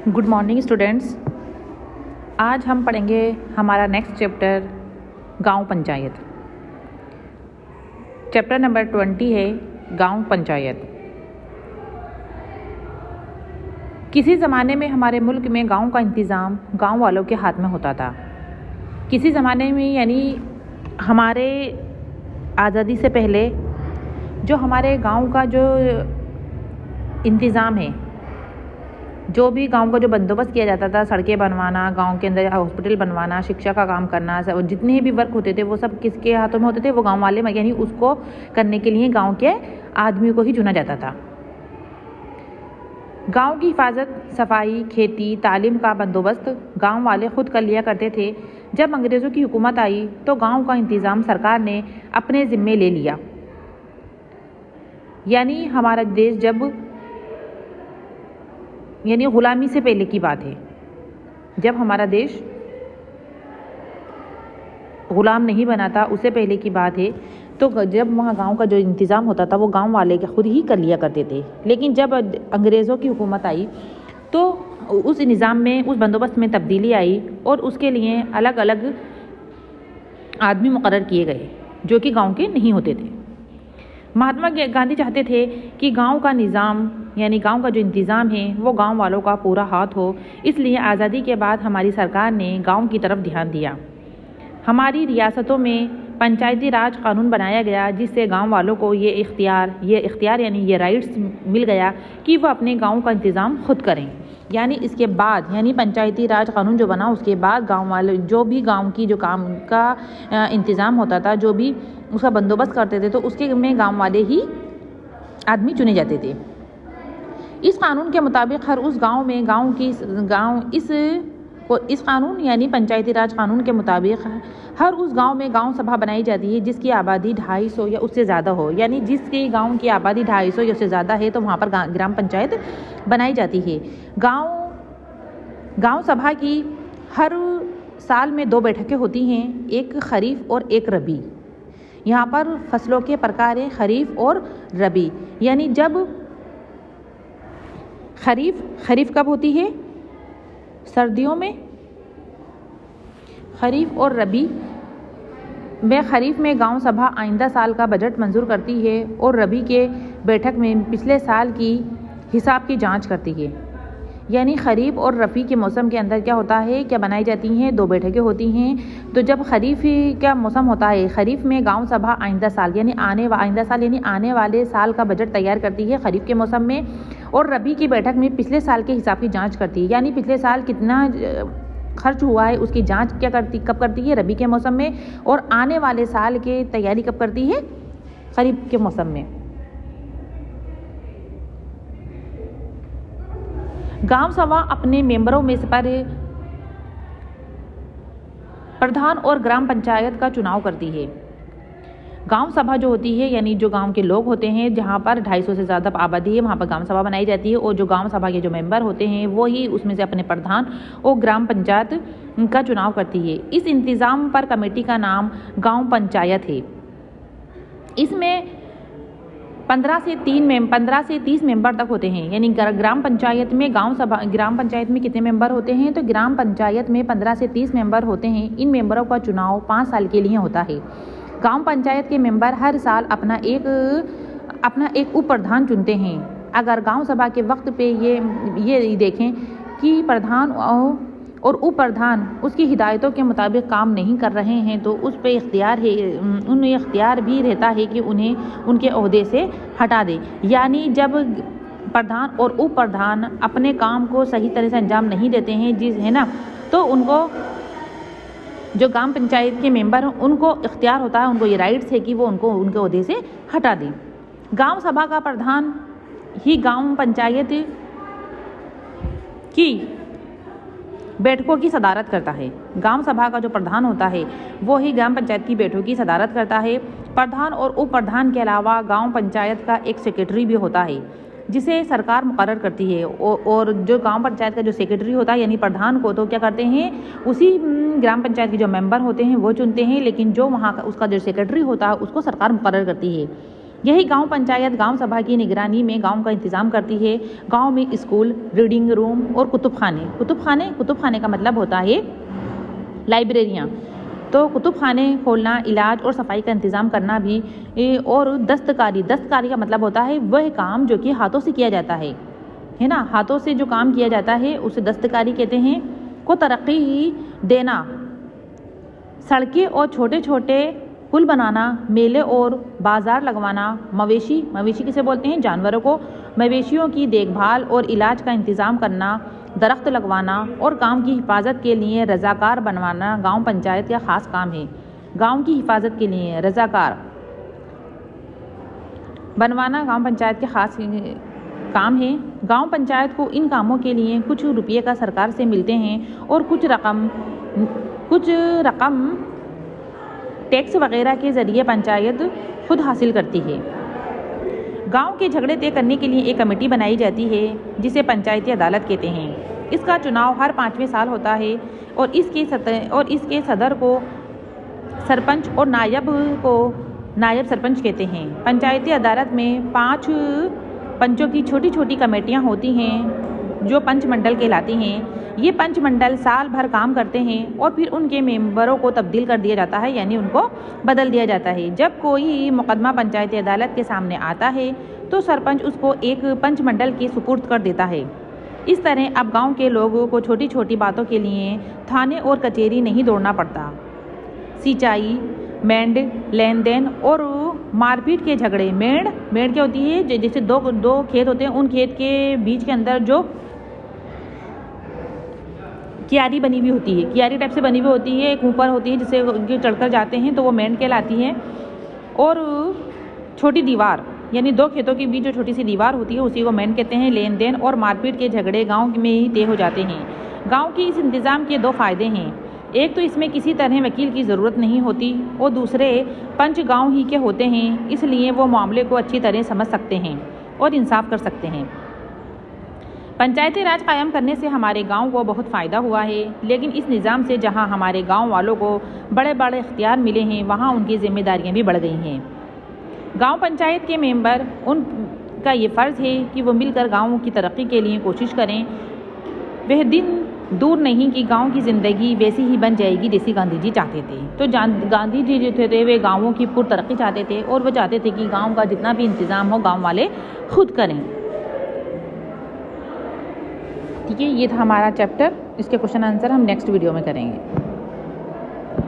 Good morning students. आज हम पढ़ेंगे हमारा नेक्स्ट चैप्टर गांव पंचायत। चैप्टर नंबर 20 है गांव पंचायत। किसी ज़माने में हमारे मुल्क में गांव का इंतज़ाम गांव वालों के हाथ में होता था। किसी ज़माने में यानी हमारे आज़ादी से पहले जो हमारे गांव का जो इंतज़ाम है, जो भी गांव का जो बंदोबस्त किया जाता था, सड़कें बनवाना, गांव के अंदर हॉस्पिटल बनवाना, शिक्षा का काम करना, जितने भी वर्क होते थे वो सब किसके हाथों में होते थे? वो गांव वाले, यानी उसको करने के लिए गांव के आदमियों को ही चुना जाता था। गांव की हिफाजत, सफाई, खेती, तालीम का बंदोबस्त गांव वाले खुद कर लिया करते थे। जब अंग्रेज़ों की हुकूमत आई तो गांव का इंतज़ाम सरकार ने अपने ज़िम्मे ले लिया। यानी हमारा देश जब ग़ुलामी से पहले की बात है, जब हमारा देश ग़ुलाम नहीं बना था, उससे पहले की बात है। तो जब वहाँ गांव का जो इंतज़ाम होता था वो गांव वाले खुद ही कर लिया करते थे। लेकिन जब अंग्रेज़ों की हुकूमत आई तो उस निज़ाम में, उस बंदोबस्त में तब्दीली आई और उसके लिए अलग अलग आदमी मुकर्रर किए गए जो कि गांव के नहीं होते थे। महात्मा गांधी चाहते थे कि गांव का निज़ाम यानी गांव का जो इंतज़ाम है वो गांव वालों का पूरा हाथ हो। इसलिए आज़ादी के बाद हमारी सरकार ने गांव की तरफ ध्यान दिया। हमारी रियासतों में पंचायती राज कानून बनाया गया, जिससे गांव वालों को ये इख्तियार यानी ये राइट्स मिल गया कि वो अपने गांव का इंतज़ाम खुद करें। यानी इसके बाद पंचायती राज कानून जो बना, उसके बाद गांव वाले जो भी गांव की जो काम का इंतज़ाम होता था, जो भी उसका बंदोबस्त करते थे, तो उसके में गांव वाले ही आदमी चुने जाते थे। इस कानून के मुताबिक हर उस गांव में इस कानून यानी पंचायती राज कानून के मुताबिक हर उस गांव में गांव सभा बनाई जाती है जिसकी आबादी 250 या उससे ज़्यादा हो। यानी जिसके गांव की आबादी 250 या उससे ज़्यादा है तो वहाँ पर ग्राम पंचायत बनाई जाती है। गांव सभा की हर साल में 2 बैठकें होती हैं, एक खरीफ और एक रबी। यहाँ पर फसलों के प्रकार हैं खरीफ और रबी। यानी जब खरीफ कब होती है? सर्दियों में। खरीफ और रबी में खरीफ में गांव सभा आइंदा साल का बजट मंजूर करती है और रबी के बैठक में पिछले साल की हिसाब की जांच करती है। यानी खरीफ और रबी के मौसम के अंदर क्या होता है, क्या बनाई जाती हैं? 2 बैठकें होती हैं। तो जब खरीफ का मौसम होता है, खरीफ में गांव सभा आइंदा साल यानी आने वाले साल का बजट तैयार करती है खरीफ के मौसम में, और रबी की बैठक में पिछले साल के हिसाब की जांच करती है। यानी पिछले साल कितना खर्च हुआ है उसकी जांच कब करती है? रबी के मौसम में। और आने वाले साल की तैयारी कब करती है? खरीफ के मौसम में। गांव सभा अपने मेंबरों में से प्रधान और ग्राम पंचायत का चुनाव करती है। गांव सभा जो होती है यानी जो गांव के लोग होते हैं, जहां पर 250 से ज़्यादा आबादी है, वहां पर गांव सभा बनाई जाती है और जो गांव सभा के जो मेंबर होते हैं वो ही उसमें से अपने प्रधान और ग्राम पंचायत का चुनाव करती है। इस इंतज़ाम पर कमेटी का नाम गांव पंचायत है। इसमें 15 से 30 मेंबर तक होते हैं। यानी ग्राम पंचायत में कितने मेंबर होते हैं? तो ग्राम पंचायत में 15 से 30 मेंबर होते हैं। इन मेंबरों का चुनाव 5 साल के लिए होता है। गांव पंचायत के मेंबर हर साल अपना एक उप प्रधान चुनते हैं। अगर गांव सभा के वक्त पे ये देखें कि प्रधान और उप प्रधान उसकी हिदायतों के मुताबिक काम नहीं कर रहे हैं तो उस पे उन्हें इख्तियार भी रहता है कि उन्हें उनके ओहदे से हटा दें। यानी जब प्रधान और उप प्रधान अपने काम को सही तरह से अंजाम नहीं देते हैं तो उनको जो ग्राम पंचायत के मेंबर हैं उनको इख्तियार होता है, उनको ये राइट्स है कि वो उनके ओहदे से हटा दें। गांव सभा का प्रधान ही गांव पंचायत की बैठकों की सदारत करता है। गांव सभा का जो प्रधान होता है वो ही ग्राम पंचायत की बैठकों की सदारत करता है। प्रधान और उप प्रधान के अलावा गांव पंचायत का एक सेक्रेटरी भी होता है जिसे सरकार मुकर्रर करती है। और जो गांव पंचायत का जो सेक्रेटरी होता है यानी प्रधान को तो क्या करते हैं, उसी ग्राम पंचायत के जो मेंबर होते हैं वो चुनते हैं, लेकिन जो वहाँ का उसका जो सेक्रेटरी होता है उसको सरकार मुकर्रर करती है। यही गांव पंचायत गांव सभा की निगरानी में गांव का इंतज़ाम करती है। गांव में स्कूल, रीडिंग रूम और कुतुब खाने का मतलब होता है लाइब्रेरियाँ। तो कुतुब खाने खोलना, इलाज और सफाई का इंतज़ाम करना भी। और दस्तकारी का मतलब होता है वह काम जो कि हाथों से किया जाता है ना, हाथों से जो काम किया जाता है उसे दस्तकारी कहते हैं। को तरक्की देना, सड़कें और छोटे छोटे पुल बनाना, मेले और बाजार लगवाना, मवेशी किसे बोलते हैं, जानवरों को, मवेशियों की देखभाल और इलाज का इंतज़ाम करना, दरख्त लगवाना और गांव की हिफाजत के लिए रज़ाकार बनवाना गांव पंचायत का ख़ास काम है। गांव की हिफाजत के लिए रज़ाकार बनवाना गांव पंचायत के ख़ास काम है। गांव पंचायत को इन कामों के लिए कुछ रुपये का सरकार से मिलते हैं और कुछ रकम टैक्स वगैरह के ज़रिए पंचायत खुद हासिल करती है। गांव के झगड़े तय करने के लिए एक कमेटी बनाई जाती है जिसे पंचायती अदालत कहते हैं। इसका चुनाव हर 5वें साल होता है और इसके सदर को सरपंच और नायब सरपंच कहते हैं। पंचायती अदालत में 5 पंचों की छोटी छोटी कमेटियां होती हैं जो पंचमंडल कहलाती हैं। ये पंचमंडल साल भर काम करते हैं और फिर उनके मेंबरों को तब्दील कर दिया जाता है, यानी उनको बदल दिया जाता है। जब कोई मुकदमा पंचायती अदालत के सामने आता है तो सरपंच उसको एक पंचमंडल के सुपुर्द कर देता है। इस तरह अब गांव के लोगों को छोटी छोटी बातों के लिए थाने और कचहरी नहीं दौड़ना पड़ता। सिंचाई, मेंढ, लेन देन और मारपीट के झगड़े। मेंढ क्या होती है, जैसे दो खेत होते हैं, उन खेत के बीच के अंदर जो क्यारी बनी हुई होती है, क्यारी टाइप से बनी हुई होती है, एक ऊपर होती है जिसे चढ़कर जाते हैं तो वो मेंढ कहलाती है। और छोटी दीवार, यानी 2 खेतों के बीच जो छोटी सी दीवार होती है उसी को मेंढ कहते हैं। लेन देन और मारपीट के झगड़े गांव में ही तय हो जाते हैं। गांव के इस इंतज़ाम के 2 फ़ायदे हैं। एक तो इसमें किसी तरह वकील की ज़रूरत नहीं होती और दूसरे पंच गांव ही के होते हैं, इसलिए वो मामले को अच्छी तरह समझ सकते हैं और इंसाफ कर सकते हैं। पंचायती राज कायम करने से हमारे गांव को बहुत फ़ायदा हुआ है, लेकिन इस निज़ाम से जहां हमारे गांव वालों को बड़े बड़े इख्तियार मिले हैं वहां उनकी जिम्मेदारियां भी बढ़ गई हैं। गांव पंचायत के मेंबर, उनका ये फ़र्ज़ है कि वो मिलकर गाँव की तरक्की के लिए कोशिश करें। वह दिन दूर नहीं कि गांव की ज़िंदगी वैसी ही बन जाएगी जैसी गांधी जी चाहते थे। तो गांधी जी जो थे वे गाँवों की पुरतरक्की चाहते थे और वो चाहते थे कि गाँव का जितना भी इंतज़ाम हो गाँव वाले खुद करें। ठीक है, ये था हमारा चैप्टर। इसके क्वेश्चन आंसर हम नेक्स्ट वीडियो में करेंगे।